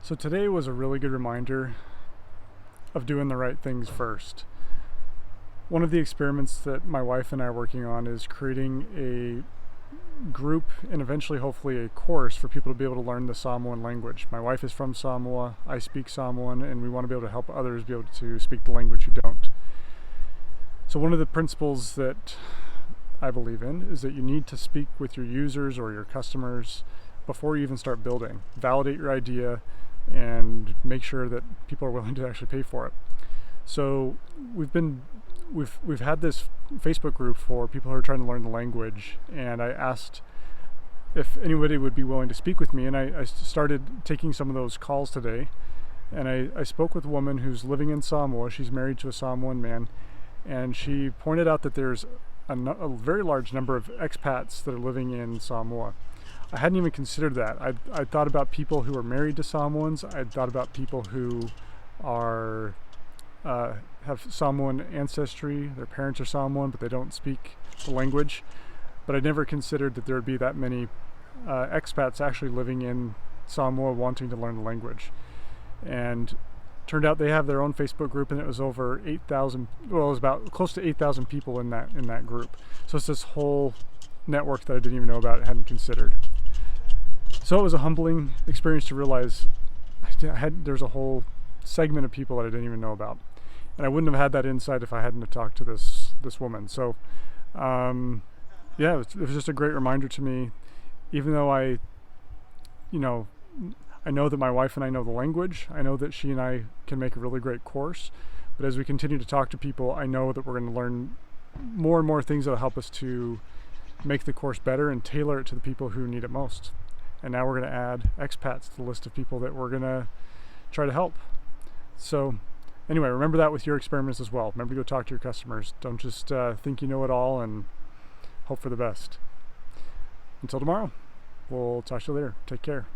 So today was a really good reminder of doing the right things first. One of the experiments that my wife and I are working on is creating a group and eventually hopefully a course for people to be able to learn the Samoan language. My wife is from Samoa, I speak Samoan, and we want to be able to help others be able to speak the language who don't. So one of the principles that I believe in is that you need to speak with your users or your customers before you even start building. Validate your idea and make sure that people are willing to actually pay for it. So we've had this Facebook group for people who are trying to learn the language, and I asked if anybody would be willing to speak with me, and I started taking some of those calls today. And I spoke with a woman who's living in Samoa. She's married to a Samoan man, and she pointed out that there's a very large number of expats that are living in Samoa. I hadn't even considered that. I thought about people who are married to Samoans. I'd thought about people who are have Samoan ancestry. Their parents are Samoan, but they don't speak the language. But I never considered that there would be that many expats actually living in Samoa wanting to learn the language. And turned out they have their own Facebook group, and it was over 8,000. Well, it was about close to 8,000 people in that group. So it's this whole network that I didn't even know about, hadn't considered. So it was a humbling experience to realize there's a whole segment of people that I didn't even know about, and I wouldn't have had that insight if I hadn't have talked to this woman. So yeah, it was just a great reminder to me. Even though I know that my wife and I know the language, I know that she and I can make a really great course, but as we continue to talk to people, I know that we're going to learn more and more things that will help us to make the course better and tailor it to the people who need it most. And now we're going to add expats to the list of people that we're going to try to help. So anyway, remember that with your experiments as well. Remember to go talk to your customers. Don't just think you know it all and hope for the best. Until tomorrow, we'll talk to you later. Take care.